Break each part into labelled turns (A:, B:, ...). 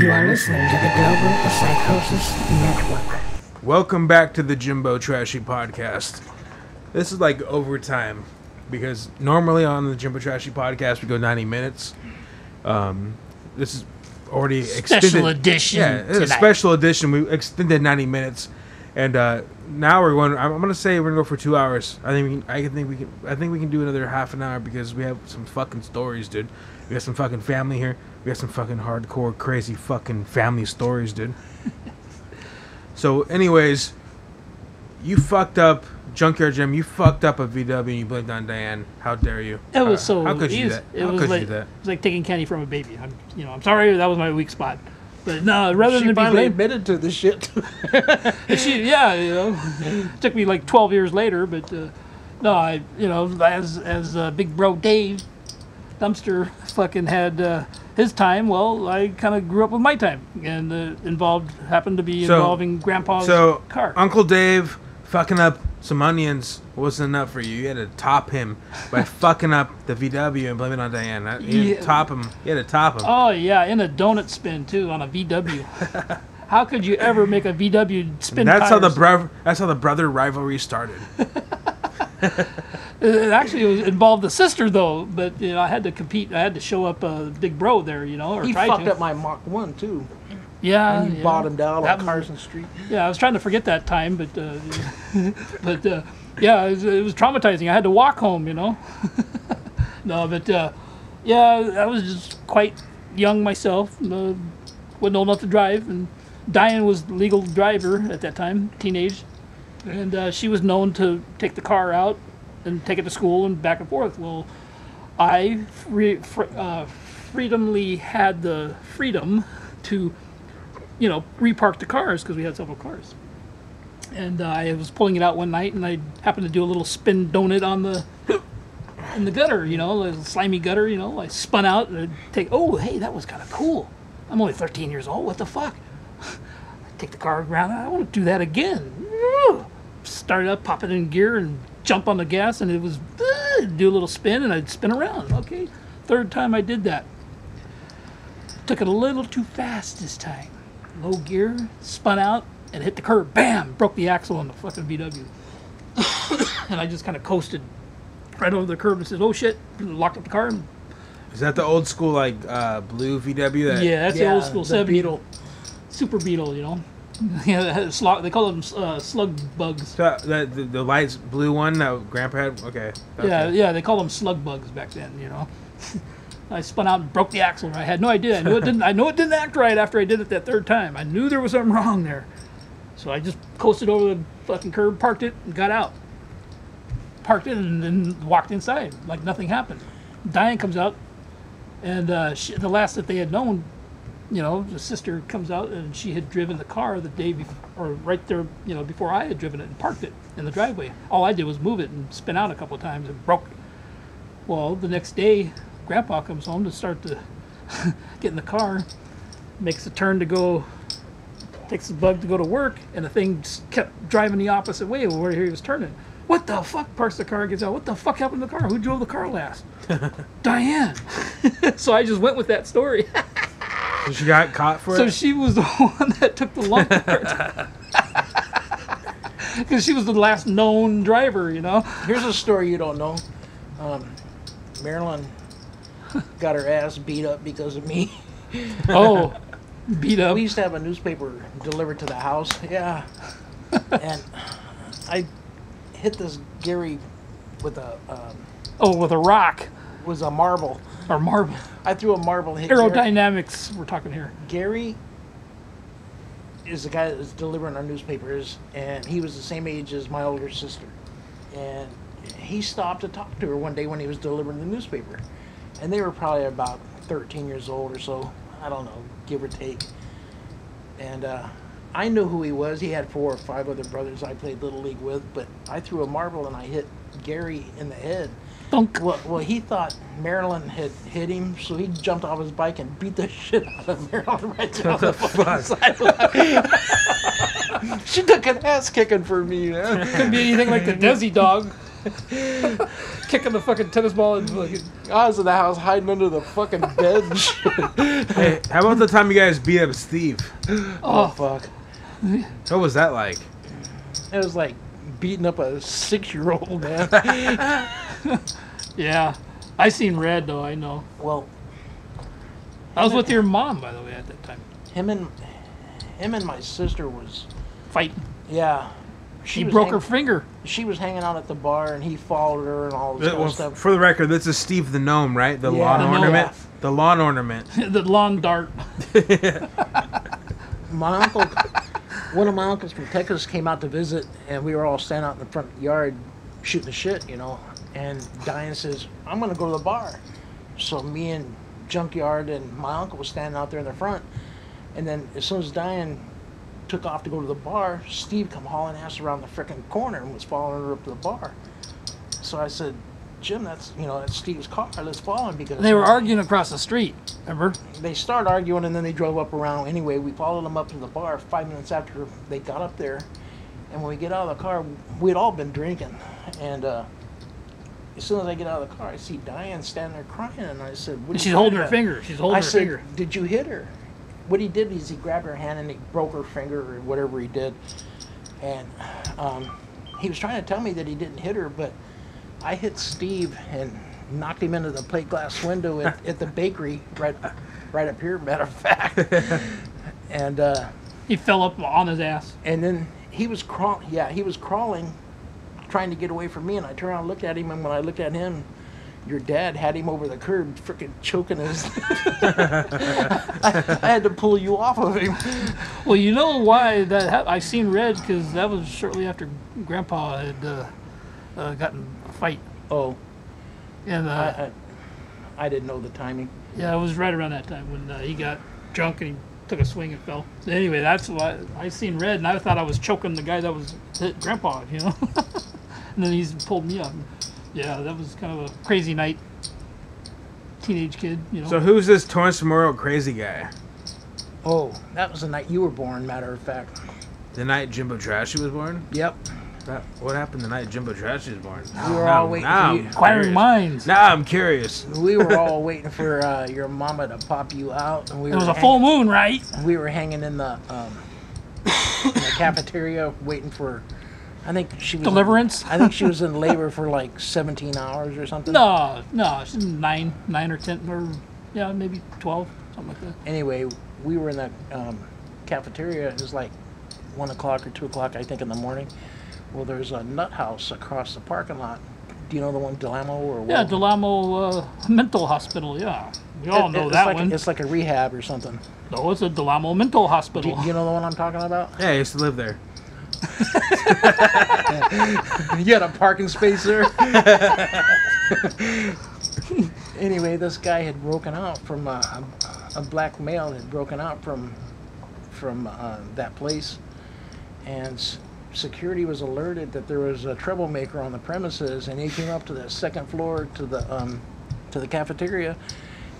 A: You are listening to the Global Psychosis Network.
B: Welcome back to the Jimbo Trashy podcast. This is like overtime because normally on the Jimbo Trashy podcast we go 90 minutes. This is already extended.
C: Special edition.
B: Yeah, it's a special edition. We extended 90 minutes, and now we're going. I'm going to say we're going to go for 2 hours. I think we can do another half an hour because we have some fucking stories, dude. We got some fucking family here. We got some fucking hardcore, crazy fucking family stories, dude. So, anyways, you fucked up, Junkyard Jim. You fucked up a VW and you blamed on Diane. How dare you?
C: It was so.
B: How could you do that?
C: It was like taking candy from a baby. I'm sorry, that was my weak spot. But no, rather than be blamed,
D: admitted to the shit.
C: It took me like 12 years later, but no, as big bro Dave Dumpster fucking had his time. Well, I kind of grew up with my time, and happened to be involving Grandpa's car.
B: Uncle Dave fucking up some onions wasn't enough for you. You had to top him by fucking up the VW and blame it on Diane. You had to top him. You had to top him.
C: Oh yeah, in a donut spin too on a VW. How could you ever make a VW spin?
B: That's how the brother rivalry started.
C: It actually involved the sister though, but I had to compete. I had to show up big bro there, or
D: he
C: try
D: fucked
C: to.
D: up my Mach 1 too.
C: Yeah,
D: and he bottomed out on Carson Street.
C: Yeah, I was trying to forget that time, but yeah, it was traumatizing. I had to walk home, No, but I was just quite young myself. Wasn't old enough to drive, and Diane was the legal driver at that time, teenage, and she was known to take the car out and take it to school and back and forth. Well, I freedomly had the freedom to repark the cars because we had several cars. And I was pulling it out one night, and I happened to do a little spin donut in the gutter, a slimy gutter, I spun out, and hey, that was kind of cool. I'm only 13 years old, what the fuck? I take the car around, I want to do that again. Start up, pop it in gear, and jump on the gas, and it was, do a little spin, and I'd spin around. Okay, third time I did that. Took it a little too fast this time. Low gear, spun out, and hit the curb. Bam! Broke the axle on the fucking VW. And I just kind of coasted right over the curb and said, oh shit, locked up the car.
B: Is that the old school, blue VW?
C: That's the old school 70.
D: Beetle.
C: Super Beetle, Yeah, they call them slug bugs.
B: So, the lights blue one that Grandpa had? Okay.
C: Yeah, they call them slug bugs back then, I spun out and broke the axle. I had no idea. I knew it didn't act right after I did it that third time. I knew there was something wrong there. So I just coasted over the fucking curb, parked it, and got out. Parked it and then walked inside like nothing happened. Diane comes out, and the last that they had known, the sister comes out, and she had driven the car the day before, or right there, before I had driven it and parked it in the driveway. All I did was move it and spin out a couple of times and broke it. Well, the next day, Grandpa comes home to start to get in the car, makes a turn to go, takes the bug to go to work, and the thing just kept driving the opposite way where he was turning. What the fuck? Parks the car, gets out. What the fuck happened to the car? Who drove the car last? Diane. So I just went with that story.
B: So she got caught for it?
C: So she was the one that took the lump for it. Because she was the last known driver,
D: Here's a story you don't know. Marilyn got her ass beat up because of me.
C: Oh, beat up.
D: We used to have a newspaper delivered to the house. Yeah. And I hit this Gary with a...
C: with a rock.
D: Was a marble.
C: Or marble.
D: I threw a marble. Hit
C: Aerodynamics, we're talking here.
D: Gary is the guy that was delivering our newspapers, and he was the same age as my older sister. And he stopped to talk to her one day when he was delivering the newspaper. And they were probably about 13 years old or so. I don't know, give or take. And I knew who he was. He had 4 or 5 other brothers I played Little League with, but I threw a marble and I hit Gary in the head.
C: Thunk.
D: Well, he thought Marilyn had hit him, so he jumped off his bike and beat the shit out of Marilyn right down the fucking sidewalk. She took an ass kicking for me, man.
C: Couldn't be anything like the Desi dog. Kicking the fucking tennis ball and fucking.
D: I was in the house hiding under the fucking bed and shit.
B: Hey, how about the time you guys beat up Steve?
D: Oh, fuck.
B: What was that like?
D: It was like beating up a 6-year-old, man.
C: Yeah. I seen red, though, I know.
D: Well,
C: I was with your mom, by the way, at that time.
D: him and my sister was,
C: Fighting.
D: yeah.
C: She broke her finger.
D: She was hanging out at the bar, and he followed her and all this kind
B: Well,
D: of stuff.
B: for the record, this is Steve the Gnome, right? The
D: Yeah.
B: lawn
D: The
C: gnome.
B: ornament. The lawn ornament.
C: The lawn dart.
D: My uncle, one of my uncles from Texas came out to visit, and we were all standing out in the front yard shooting the shit, you know. And Diane says, I'm going to go to the bar. So me and Junkyard and my uncle was standing out there in the front. And then as soon as Diane took off to go to the bar, Steve come hauling ass around the frickin' corner and was following her up to the bar. So I said, Jim, that's Steve's car. Let's follow him because
C: They were arguing across the street, remember?
D: they started arguing, and then they drove up around. Anyway, we followed them up to the bar 5 minutes after they got up there. And when we get out of the car, we'd all been drinking. And as soon as I get out of the car, I see Diane standing there crying. And I said, what are you
C: She's holding her
D: crying
C: finger. She's
D: about?
C: holding
D: I
C: her
D: said,
C: finger.
D: did you hit her? What he did is he grabbed her hand and he broke her finger or whatever he did. And he was trying to tell me that he didn't hit her, but I hit Steve and knocked him into the plate glass window at the bakery right up here, matter of fact. And
C: He fell up on his ass.
D: and then he was crawling. Yeah, he was crawling, trying to get away from me. And I turned around and looked at him. And when I looked at him, your dad had him over the curb, freaking choking us. I had to pull you off of him.
C: Well, you know why that I seen red, because that was shortly after Grandpa had gotten in a fight.
D: Oh,
C: And
D: I didn't know the timing.
C: yeah, it was right around that time when he got drunk and he took a swing and fell. Anyway, that's why I seen red, and I thought I was choking the guy that was hit Grandpa, you know. And then he's pulled me up. Yeah, that was kind of a crazy night. Teenage kid, you know.
B: So who's this Torrance Memorial crazy guy?
D: Oh, that was the night you were born, matter of fact.
B: The night Jimbo Trashy was born?
D: Yep.
B: What happened the night Jimbo Trashy was born?
D: We were all waiting for you.
C: Inquiring minds.
B: Now I'm curious.
D: We were all waiting for your mama to pop you out. And we
C: It was a full moon, right?
D: We were hanging in the cafeteria waiting for, I think she was
C: Deliverance?
D: I think she was in labor for like 17 hours or something.
C: No, she's nine or 10, or yeah, maybe 12, something like that.
D: Anyway, we were in the cafeteria. It was like 1 o'clock or 2 o'clock, I think, in the morning. Well, there's a nut house across the parking lot. Do you know the one, Delamo or what?
C: Yeah, Delamo Mental Hospital, yeah. We all know
D: It's
C: that
D: like
C: one.
D: It's like a rehab or something.
C: No, it's a Delamo Mental
D: Do
C: Hospital.
D: you know the one I'm talking about?
B: Yeah, I used to live there.
D: You had a parking space there? Anyway, this guy had broken out from a black male had broken out from that place, and security was alerted that there was a troublemaker on the premises, and he came up to the second floor to the cafeteria,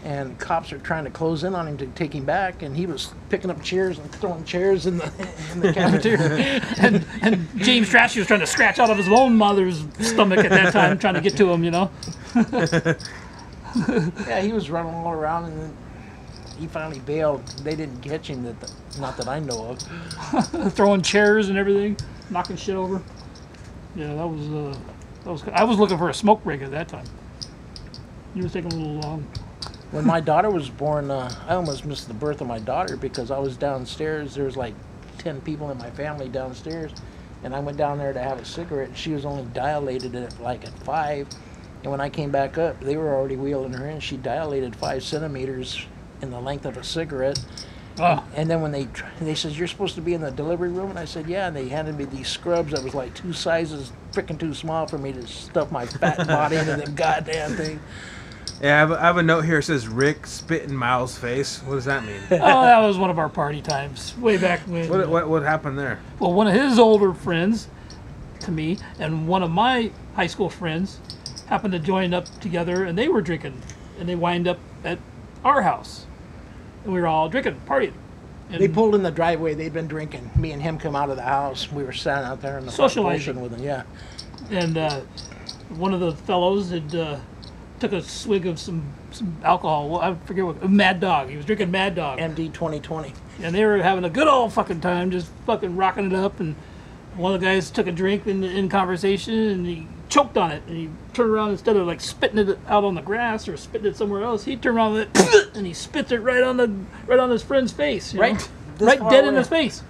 D: and cops are trying to close in on him to take him back, and he was picking up chairs and throwing chairs in the cafeteria.
C: and James Trashy was trying to scratch out of his own mother's stomach at that time, trying to get to him, you know.
D: Yeah, he was running all around, and then he finally bailed. They didn't catch him, not that I know of.
C: Throwing chairs and everything, knocking shit over. Yeah, that was. I was looking for a smoke break at that time. You were taking a little long.
D: When my daughter was born, I almost missed the birth of my daughter because I was downstairs. There was like 10 people in my family downstairs, and I went down there to have a cigarette, and she was only dilated at 5. And when I came back up, they were already wheeling her in. She dilated 5 centimeters in the length of a cigarette.
C: Oh,
D: And then when they said, you're supposed to be in the delivery room, and I said, yeah, and they handed me these scrubs that was like 2 sizes freaking too small for me to stuff my fat body into them goddamn thing.
B: Yeah, I have a note here that says Rick spit in Miles' face. What does that mean?
C: that was one of our party times way back when.
B: What happened there?
C: Well, one of his older friends to me and one of my high school friends happened to join up together, and they were drinking, and they wind up at our house, and we were all drinking, partying. And
D: They pulled in the driveway. They'd been drinking. Me and him come out of the house. We were standing out there in the front
C: Socializing.
D: portion with them. Yeah.
C: And one of the fellows had took a swig of some alcohol. Well, I forget what. Mad Dog. He was drinking Mad Dog.
D: MD 2020.
C: And they were having a good old fucking time, just fucking rocking it up. And one of the guys took a drink in conversation, and he choked on it. And he turned around, instead of like spitting it out on the grass or spitting it somewhere else, he turned around and he spits it right on his friend's face.
D: Right,
C: right dead in his face.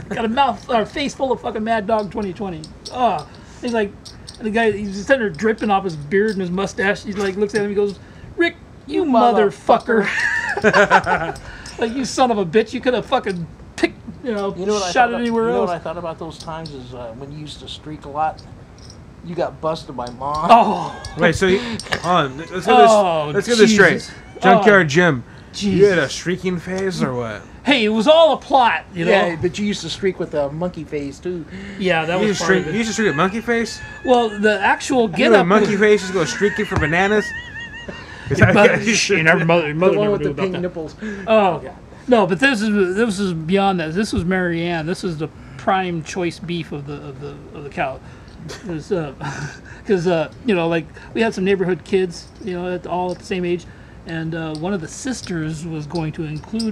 C: Got a face full of fucking Mad Dog 2020. Oh, he's like, and the guy, he's sitting there dripping off his beard and his mustache. He like looks at him, he goes, "Rick, you motherfucker." Like, you son of a bitch, you could have fucking picked, shot it anywhere else.
D: You know what I thought about those times is when you used to streak a lot, you got busted by Mom.
C: Oh.
B: Wait, so hold on. Let's get this straight. Junkyard Jim, you had a streaking phase or what?
C: Hey, it was all a plot,
D: Yeah, but you used to streak with a monkey face too.
C: Yeah, that was part of it.
B: You used to streak with monkey face?
C: Well, the actual get up.
B: Monkey face just go streaking for bananas?
C: Your mother
D: The one
C: never
D: with
C: knew
D: the
C: about
D: pink
C: that.
D: nipples.
C: Oh, God. No, but this is beyond that. This was Mary Ann. This is the prime choice beef of the cow. Because like, we had some neighborhood kids, all at the same age, and one of the sisters was going to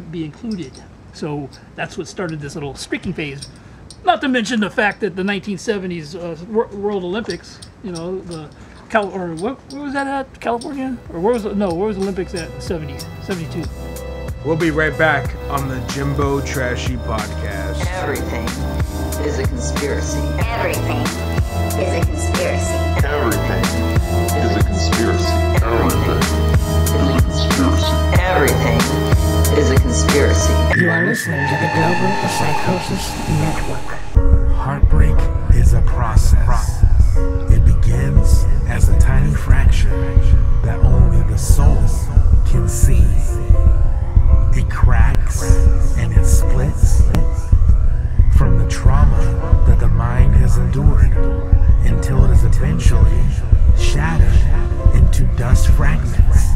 C: be included. So that's what started this little streaking phase. Not to mention the fact that the 1970s World Olympics, where was that at? California? Or where was the Olympics at? 70s, 72.
B: We'll be right back on the Jimbo Trashy podcast.
E: Everything is a conspiracy.
A: Everything is a conspiracy.
F: Everything is a conspiracy. Everything is a conspiracy.
E: Everything is a conspiracy.
A: You are listening to the Global Psychosis Network.
G: Heartbreak is a process. It begins as a tiny fraction that only the soul can see. It cracks and it splits from the trauma that the mind has endured until it is eventually shattered into dust fragments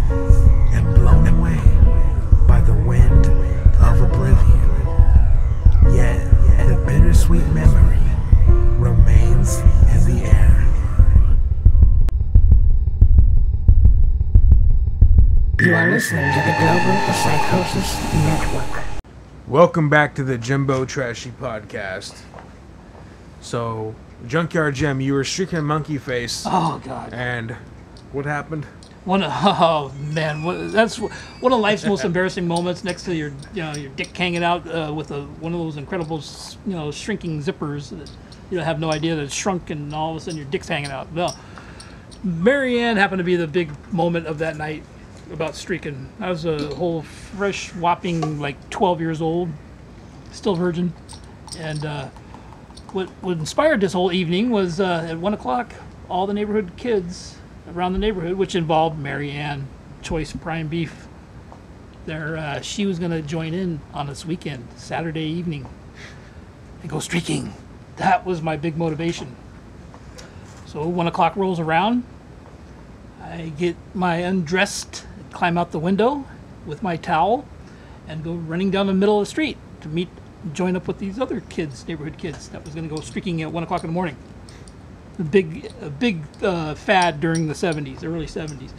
G: and blown away by the wind of oblivion. Yet the bittersweet memory remains in the air.
A: You are listening to the Global Psychosis Network.
B: Welcome back to the Jimbo Trashy podcast. So, Junkyard Jim, you were streaking monkey face.
C: Oh, God.
B: And what happened?
C: That's one of life's most embarrassing moments, next to your dick hanging out with one of those incredible shrinking zippers that you have no idea that it's shrunk, and all of a sudden your dick's hanging out. No, Mary Ann happened to be the big moment of that night about streaking. I was a whole fresh whopping 12 years old, still virgin, and what inspired this whole evening was at 1 o'clock, all the neighborhood kids around the neighborhood, which involved Mary Ann, choice prime beef. She was going to join in on this weekend, Saturday evening, and go streaking. That was my big motivation. So 1 o'clock rolls around, I get my undressed, climb out the window with my towel, and go running down the middle of the street to join up with these other kids, neighborhood kids, that was going to go streaking at 1 o'clock in the morning. A big fad during the 70s, early 70s.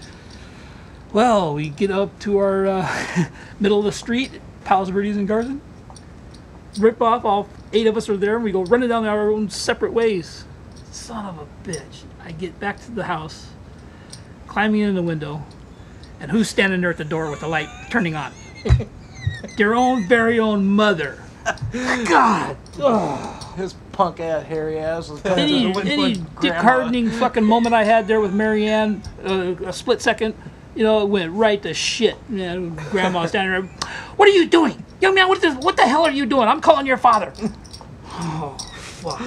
C: Well, we get up to our middle of the street, Palos Verdes and Garza. Rip off, all 8 of us are there, and we go running down our own separate ways. Son of a bitch. I get back to the house, climbing in the window, and who's standing there at the door with the light turning on? Their own very own mother. God. Oh.
D: His punk ass, hairy ass was coming to the window
C: Any
D: like
C: dick
D: grandma.
C: hardening fucking moment I had there with Mary Ann, a split second, it went right to shit. Grandma standing there, "What are you doing? Young man, what the hell are you doing? I'm calling your father." Oh, fuck.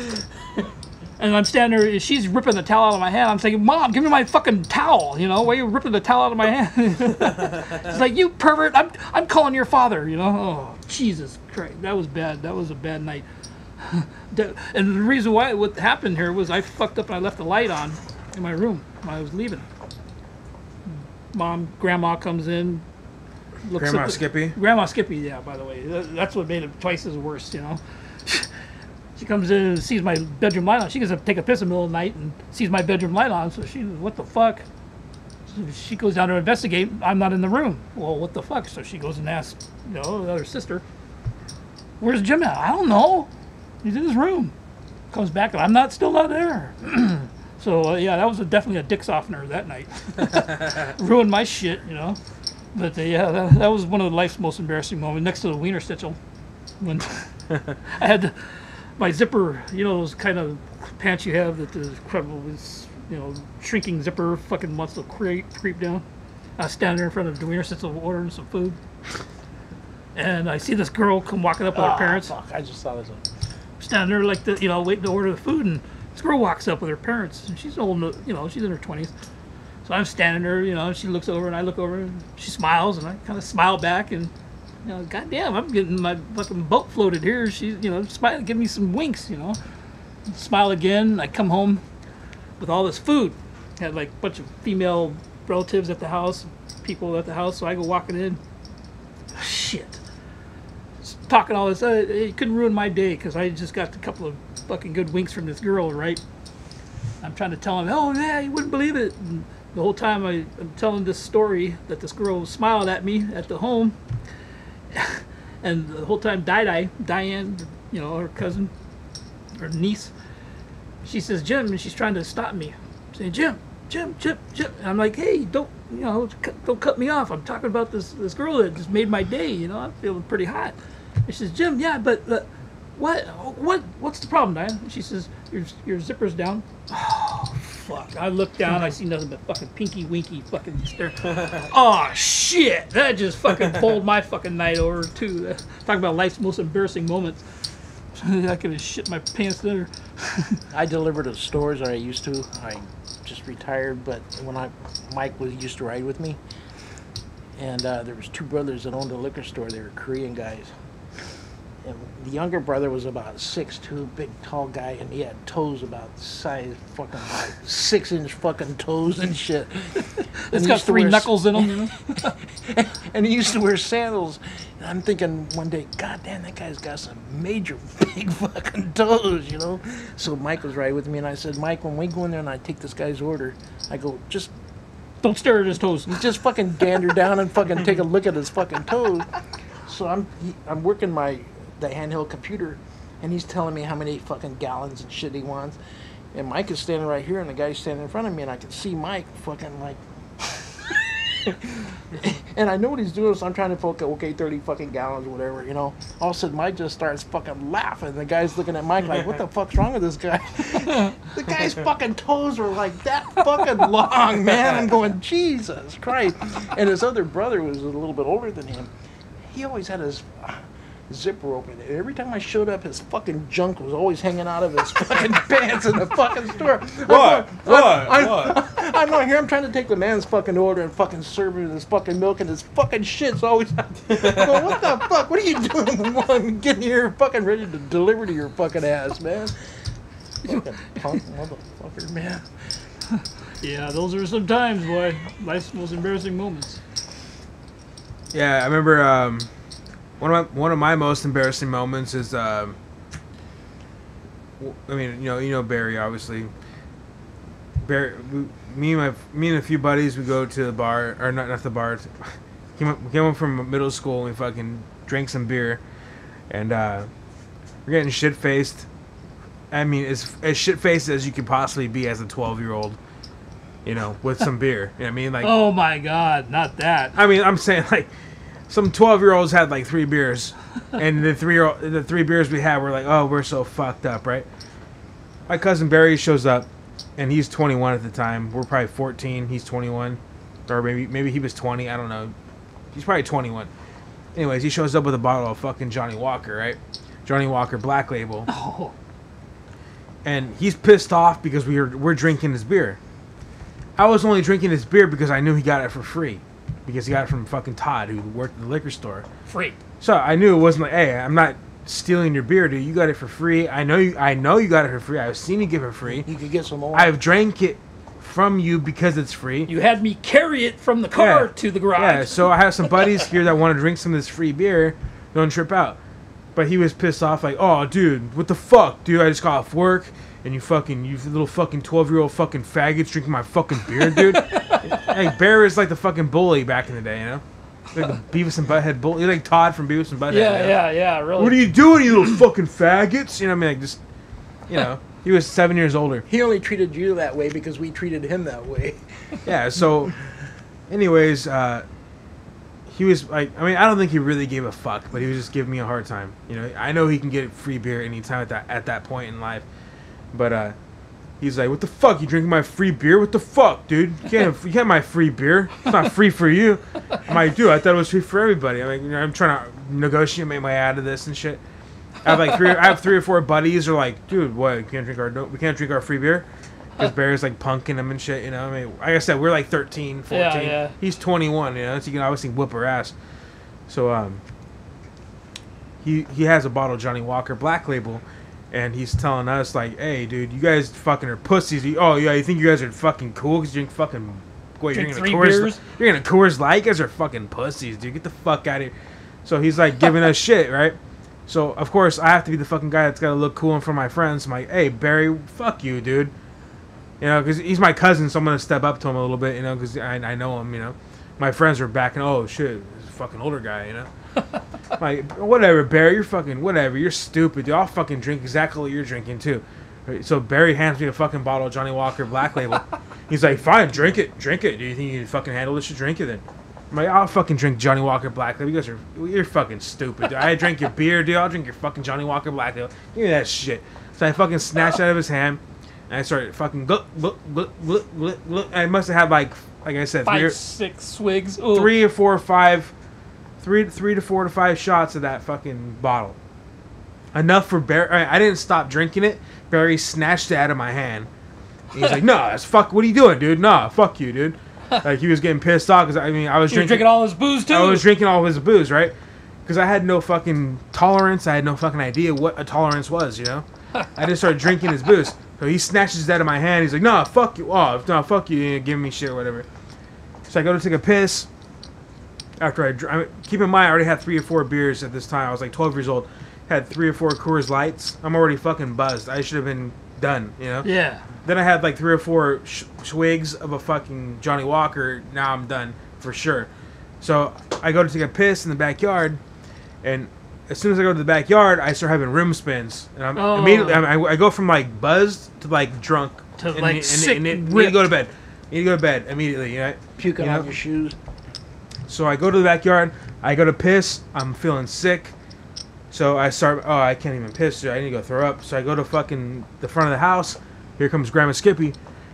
C: And I'm standing there, she's ripping the towel out of my hand. I'm saying, "Mom, give me my fucking towel. Why are you ripping the towel out of my hand?" It's like, "You pervert, I'm calling your father, Oh, Jesus Christ. That was bad. That was a bad night. And the reason why what happened here was I fucked up and I left the light on in my room when I was leaving. Grandma comes in.
B: Grandma Skippy?
C: Grandma Skippy, yeah, by the way. That's what made it twice as worse, She comes in and sees my bedroom light on. She goes to take a piss in the middle of the night and sees my bedroom light on. So she, what the fuck? So she goes down to investigate. I'm not in the room. Well, what the fuck? So she goes and asks, the other sister, where's Jim at? I don't know. He's in his room. Comes back and I'm still not there. So yeah, that was definitely a dick softener that night. Ruined my shit, But yeah, that was one of life's most embarrassing moments. Next to the wiener stitchel, when I had my zipper, those kind of pants you have that the incredible was, shrinking zipper fucking wants to creep down. I was standing there in front of the wiener stitchel ordering some food, and I see this girl come walking up with her parents.
D: Fuck, I just saw this one.
C: Standing there like waiting to order the food, and this girl walks up with her parents, and she's old, she's in her 20s. So I'm standing there, she looks over, and I look over, and she smiles, and I kind of smile back, and, goddamn, I'm getting my fucking boat floated here. She's, smile, give me some winks, Smile again. I come home with all this food. Had like a bunch of female relatives at the house, people at the house, so I go walking in. Shit. Talking all this, it couldn't ruin my day, because I just got a couple of fucking good winks from this girl, right? I'm trying to tell him, oh yeah, you wouldn't believe it. And the whole time I'm telling this story that this girl smiled at me at the home, and the whole time Diane, her cousin, her niece, she says Jim, and she's trying to stop me, saying Jim. And I'm like, hey, don't cut me off. I'm talking about this girl that just made my day. I'm feeling pretty hot. And she says, Jim, yeah, but what's the problem, Diane? And she says, your zipper's down. Oh, fuck. I look down, I see nothing but fucking pinky winky fucking stare. Oh, shit. That just fucking pulled my fucking night over, too. Talking about life's most embarrassing moments. I could have shit my pants there.
D: I delivered to stores, or I used to. I just retired, but when Mike used to ride with me, and there was two brothers that owned a liquor store. They were Korean guys. And the younger brother was about 6'2", big, tall guy, and he had toes about the size fucking like 6-inch fucking toes and shit.
C: It's got 3 knuckles in them,
D: And he used to wear sandals. And I'm thinking one day, God damn, that guy's got some major big fucking toes, So Mike was right with me, and I said, Mike, when we go in there and I take this guy's order, I go, just
C: don't stare at his toes.
D: Just fucking gander down and fucking take a look at his fucking toes. So I'm working the handheld computer, and he's telling me how many fucking gallons and shit he wants. And Mike is standing right here, and the guy's standing in front of me, and I can see Mike fucking like... And I know what he's doing, so I'm trying to focus, okay, 30 fucking gallons or whatever, All of a sudden, Mike just starts fucking laughing. The guy's looking at Mike like, what the fuck's wrong with this guy? The guy's fucking toes were like that fucking long, man. I'm going, Jesus Christ. And his other brother was a little bit older than him. He always had his zipper open. Every time I showed up, his fucking junk was always hanging out of his fucking pants in the fucking store.
B: What?
D: I'm not here. I'm trying to take the man's fucking order and fucking serve him his fucking milk, and his fucking shit's always. I'm going, what the fuck? What are you doing? I'm getting here fucking ready to deliver to your fucking ass, man. Fucking punk motherfucker, man.
C: Yeah, those are some times, boy. Life's most embarrassing moments.
B: Yeah, I remember one of my most embarrassing moments is I mean, you know Barry, obviously. Barry, me and a few buddies, we go to the bar, or not the bar. We came home from middle school, and we fucking drank some beer, and we're getting shit faced. I mean, as shit faced as you could possibly be as a 12-year-old, with some beer. You know what I mean? Like,
C: oh my God, not that.
B: I mean, I'm saying like some 12-year-olds had like 3 beers, and the 3 beers we had were like, oh, we're so fucked up, right? My cousin Barry shows up, and he's 21 at the time. We're probably 14. He's 21, or maybe he was 20. I don't know. He's probably 21. Anyways, he shows up with a bottle of fucking Johnny Walker, right? Johnny Walker Black Label.
C: Oh.
B: And he's pissed off because we're drinking his beer. I was only drinking his beer because I knew he got it for free. Because he got it from fucking Todd, who worked at the liquor store.
C: Free.
B: So I knew it wasn't like, hey, I'm not stealing your beer, dude. You got it for free. I know you got it for free. I've seen you give it free.
D: You could get some more.
B: I've drank it from you because it's free.
C: You had me carry it from the car to the garage.
B: Yeah, so I have some buddies here that want to drink some of this free beer. Don't trip out. But he was pissed off, like, oh, dude, what the fuck, dude? I just got off work, and you little fucking 12-year-old fucking faggots drinking my fucking beer, dude. Hey, Bear is like the fucking bully back in the day, you know? Like the Beavis and Butthead bully. You're like Todd from Beavis and Butthead.
C: Yeah, really.
B: What are you doing, you little fucking faggots? You know what I mean? Like, just, you know, he was 7 years older.
D: He only treated you that way because we treated him that way.
B: Yeah, so, anyways, he was like, I mean, I don't think he really gave a fuck, but he was just giving me a hard time. You know, I know he can get free beer anytime at that point in life, but he's like, what the fuck? You drinking my free beer? What the fuck, dude? You can't have my free beer. It's not free for you. I'm like, dude, I thought it was free for everybody. I'm like, you know, I'm trying to negotiate my way out of this and shit. I have 3 or 4 buddies who are like, dude, what? We can't drink our free beer. Because Barry's like punking him and shit, you know. I mean, like I said, we're like 13, 14.
C: Yeah.
B: He's 21, you know, so you can obviously whip her ass. So he has a bottle of Johnny Walker Black Label, and he's telling us like, hey, dude, you guys fucking are pussies. Oh yeah, you think you guys are fucking cool because you drink fucking you're gonna Coors Light? You guys are fucking pussies, dude. Get the fuck out of here. So he's like giving us shit, right? So of course I have to be the fucking guy that's gotta look cool in front of my friends. I'm like, hey, Barry, fuck you, dude. You know, because he's my cousin, so I'm going to step up to him a little bit, you know, because I know him, you know. My friends are backing, oh, shit, this fucking older guy, you know. Like, whatever, Barry, you're fucking, whatever, you're stupid, dude. I'll fucking drink exactly what you're drinking, too. So Barry hands me a fucking bottle of Johnny Walker Black Label. He's like, fine, drink it. Do you think you can fucking handle this? You drink it then. I'm like, I'll fucking drink Johnny Walker Black Label. You're fucking stupid, dude. I drink your beer, dude. I'll drink your fucking Johnny Walker Black Label. Give me that shit. So I fucking snatched it out of his hand. And I started fucking look. I must have had like I said,
C: 5, 6 swigs. Ooh.
B: 3 to 4 to 5 shots of that fucking bottle. Enough for Barry. I didn't stop drinking it. Barry snatched it out of my hand. He's like, "No, that's fuck. What are you doing, dude? Nah, fuck you, dude." Like he was getting pissed off because I was drinking
C: all his booze too.
B: I was drinking all of his booze, right? Because I had no fucking tolerance. I had no fucking idea what a tolerance was, you know. I just started drinking his booze. So he snatches that out of my hand. He's like, "Nah, fuck you. Oh, no, fuck you. You giving me shit or whatever." So I go to take a piss. After keep in mind, I already had 3 or 4 beers at this time. I was like 12 years old. Had 3 or 4 Coors Lights. I'm already fucking buzzed. I should have been done, you know?
C: Yeah.
B: Then I had like 3 or 4 swigs of a fucking Johnny Walker. Now I'm done for sure. So I go to take a piss in the backyard, and as soon as I go to the backyard, I start having room spins, and I'm immediately I go from like buzzed to like drunk
C: to like sick.
B: Need to go to bed. Need to go to bed immediately. You know,
D: puking on your shoes.
B: So I go to the backyard. I go to piss. I'm feeling sick. So I start. Oh, I can't even piss. I need to go throw up. So I go to fucking the front of the house. Here comes Grandma Skippy.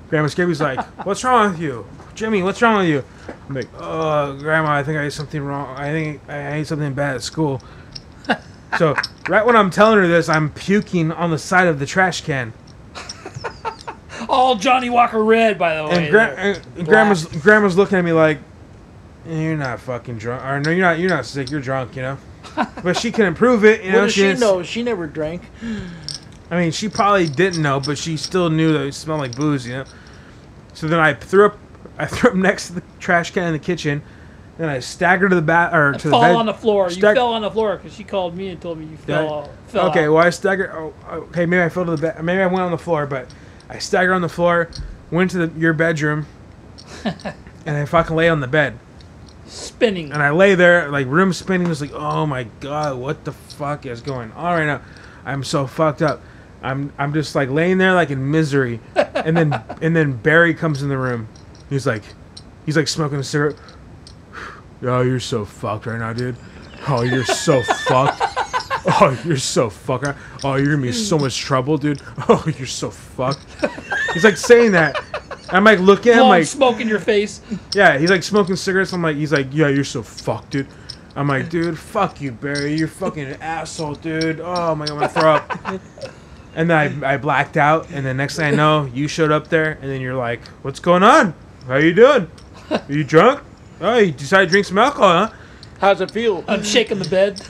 B: Grandma Skippy's like, "What's wrong with you, Jimmy? What's wrong with you?" I'm like, "Oh, Grandma, I think I ate something wrong. I think I ate something bad at school." So, right when I'm telling her this, I'm puking on the side of the trash can.
C: All Johnny Walker red, by the way.
B: And grandma's looking at me like, "You're not fucking drunk. Or no, you're not sick. You're drunk, you know." But she couldn't prove it, you know.
D: What does she know? She never drank.
B: I mean, she probably didn't know, but she still knew that it smelled like booze, you know. So then I threw up next to the trash can in the kitchen. Then I staggered to the bed.
C: Fell on the floor. You fell on the floor because she called me and told me you fell
B: okay,
C: out.
B: well, I staggered. Oh, okay, maybe I fell to the bed. Maybe I went on the floor, but I staggered on the floor, went to your bedroom, and I fucking lay on the bed.
C: Spinning.
B: And I lay there, like, room spinning. Was like, oh my god, what the fuck is going on right now? I'm so fucked up. I'm just, like, laying there, like, in misery. And then Barry comes in the room. He's like smoking a cigarette. Oh, you're so fucked right now, dude. Oh, you're so fucked. Oh, you're so fucked. Oh, you're gonna be in so much trouble, dude. Oh, you're so fucked. He's like saying that. I'm like looking at him like
C: smoke in your face.
B: Yeah, he's like smoking cigarettes. He's like, yeah, you're so fucked, dude. I'm like, dude, fuck you, Barry. You're fucking an asshole, dude. Oh my god, I'm gonna throw up. And then I blacked out, and the next thing I know, you showed up there, and then you're like, what's going on? How you doing? Are you drunk? Oh, you decided to drink some alcohol, huh?
D: How's it feel?
C: I'm shaking the bed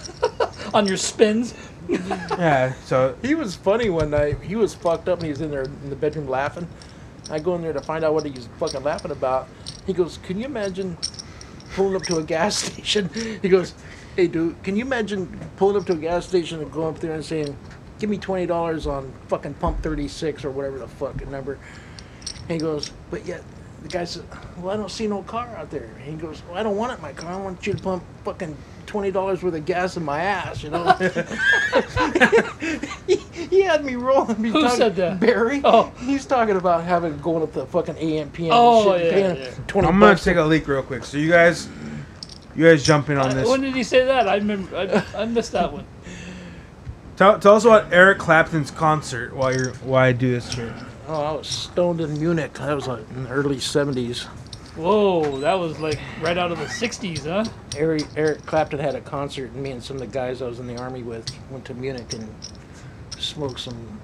C: on your spins.
B: Yeah, so
D: he was funny one night. He was fucked up and he was in there in the bedroom laughing. I go in there to find out what he was fucking laughing about. He goes, "Can you imagine pulling up to a gas station?" He goes, Hey, dude, can you imagine pulling up to a gas station and going up there and saying, give me $20 on fucking pump 36 or whatever the fucking number? And he goes, but yet, the guy says, well, I don't see no car out there. And he goes, well, I don't want it in my car. I want you to pump fucking $20 worth of gas in my ass, you know? he had me rolling.
C: Who said that?
D: Barry.
C: Oh.
D: He's talking about going up to fucking AM, PM
C: Oh,
D: and shit,
C: yeah,
D: and
C: yeah.
D: paying 20
B: I'm gonna
D: bucks.
B: take a leak real quick. So you guys jump in on this.
C: When did he say that? I remember. I missed that one.
B: Tell us about Eric Clapton's concert while I do this shit.
D: Oh, I was stoned in Munich. That was like in the early 70s.
C: Whoa, that was like right out of the 60s, huh?
D: Eric Clapton had a concert, and me and some of the guys I was in the army with went to Munich and smoked some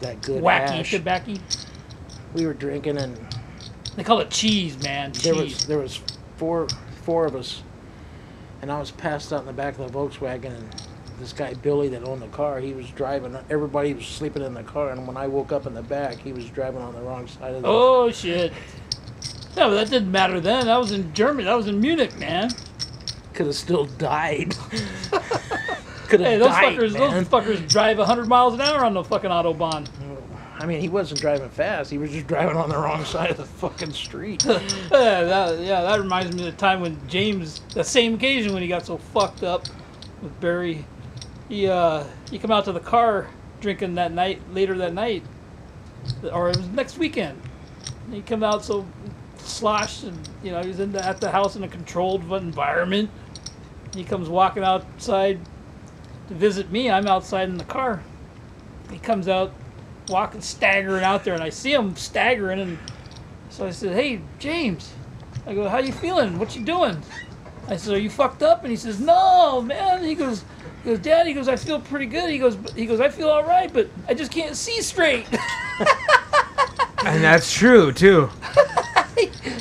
D: that good
C: Wacky
D: hash.
C: tobacco.
D: We were drinking, and
C: They call it cheese, man. Cheese.
D: there was four of us, and I was passed out in the back of the Volkswagen, and this guy Billy that owned the car, he was driving. Everybody was sleeping in the car, and when I woke up in the back, he was driving on the wrong side of the.
C: Oh shit. No, but that didn't matter then. That was in Germany. That was in Munich, man.
D: Could have still died. Could have
C: Hey, those
D: died,
C: fuckers,
D: man.
C: those fuckers drive 100 miles an hour on the fucking autobahn.
D: I mean, he wasn't driving fast. He was just driving on the wrong side of the fucking street.
C: That reminds me of the time when James, the same occasion when he got so fucked up with Barry, he come out to the car drinking that night, later that night, or it was next weekend. And he come out so sloshed, and he was at the house in a controlled environment. He comes walking outside to visit me. I'm outside in the car. He comes out, walking, staggering out there, and I see him staggering, and so I said, "Hey, James," I go, "How you feeling? What you doing?" I said, "Are you fucked up?" And he says, "No, man." He goes, "Dad," he goes, "I feel pretty good." He goes, "I feel all right, but I just can't see straight."
B: And that's true too.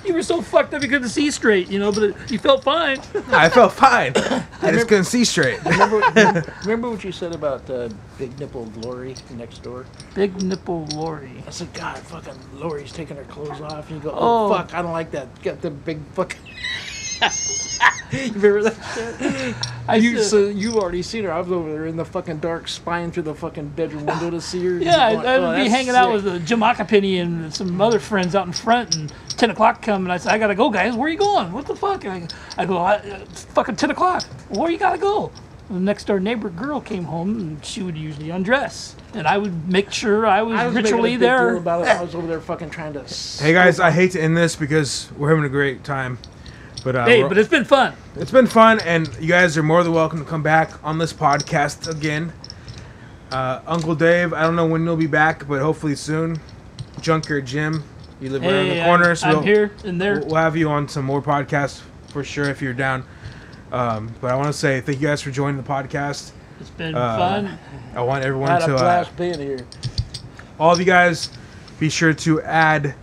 C: You were so fucked up you couldn't see straight, but you felt fine.
B: I felt fine. I just couldn't see straight.
D: Remember what you said about Big Nipple Lori next door?
C: Big nipple Lori.
D: I said, God, fucking Lori's taking her clothes off. And you go,
C: Oh.
D: fuck, I don't like that. Get the big fucking... You remember that shit? So you've already seen her. I was over there in the fucking dark, spying through the fucking bedroom window to see her.
C: Yeah,
D: Going,
C: I would be
D: that's
C: hanging out
D: sick."
C: with Jim Acapini and some other friends out in front, and 10 o'clock come, and I said, "I gotta go, guys. Where are you going? What the fuck?" And I go, "It's fucking 10 o'clock. Where you gotta go?" The next door neighbor girl came home, and she would usually undress, and I would make sure I was
D: making a
C: ritually
D: big
C: there.
D: deal about it. I was over there fucking trying to...
B: Hey guys, I hate to end this because we're having a great time. But
C: But it's been fun.
B: It's been fun, and you guys are more than welcome to come back on this podcast again. Uncle Dave, I don't know when you'll be back, but hopefully soon. Junkyard Jim, you live around the corner, so
C: I'm here and there.
B: we'll have you on some more podcasts for sure if you're down. But I want to say thank you guys for joining the podcast.
C: It's been fun.
B: I want everyone
D: I had
B: to
D: a blast being here.
B: all of you guys be sure to add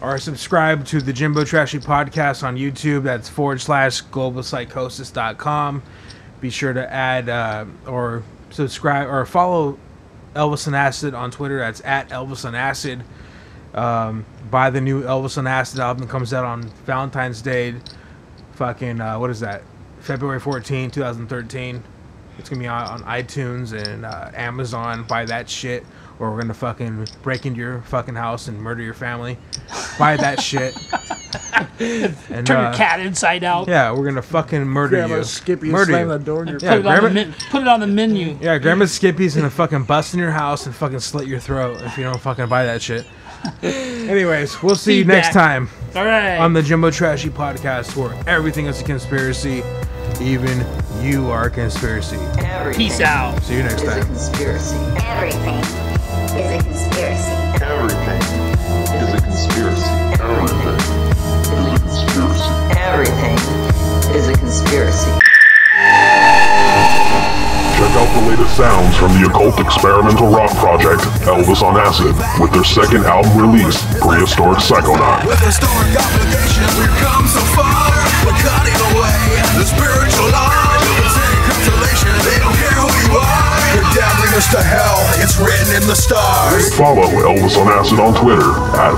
B: or subscribe to the Jimbo Trashy podcast on YouTube. That's /globalpsychosis.com. Be sure to add or subscribe or follow Elvis on Acid on Twitter. That's @Elvis on Acid. Buy the new Elvis on Acid album. Comes out on Valentine's Day. Fucking what is that? February 14, 2013. It's gonna be on iTunes and Amazon. Buy that shit, or we're gonna fucking break into your fucking house and murder your family. Buy that shit. And,
C: Turn your cat inside out.
B: Yeah, we're gonna fucking murder
D: Grab
B: you.
D: a Skippy and
B: Murder
D: slam
B: you.
D: the door in your
B: Yeah,
C: Put it on the menu.
B: Yeah, Grandma Skippy's gonna fucking bust in your house and fucking slit your throat if you don't fucking buy that shit. Anyways, we'll see you next time
C: All right.
B: on the Jimbo Trashy podcast, where everything is a conspiracy, even you are a conspiracy.
E: Everything
C: Peace out.
B: See you next
E: is a
B: time.
E: conspiracy.
A: Everything is a conspiracy.
F: Everything is a conspiracy. Everything is a conspiracy.
E: Everything is a conspiracy.
H: Check out the latest sounds from the occult experimental rock project, Elvis on Acid, with their second album release, Prehistoric Psychonaut.
I: With historic obligations, we've come so far. We're cutting away the spiritual line. Take consolation, they don't care who you are. You're damning us to hell, it's written in the stars.
H: Follow Elvis on Acid on Twitter,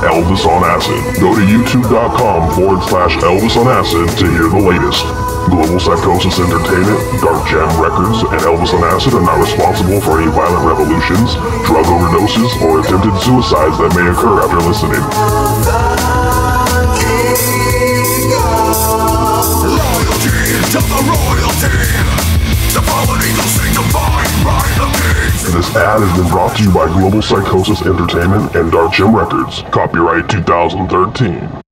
H: @Elvis on Acid. Go to youtube.com/Elvis on Acid to hear the latest. Global Psychosis Entertainment, Dark Jam Records, and Elvis on Acid are not responsible for any violent revolutions, drug overdoses, or attempted suicides that may occur after listening. This ad has been brought to you by Global Psychosis Entertainment and Dark Jam Records. Copyright 2013.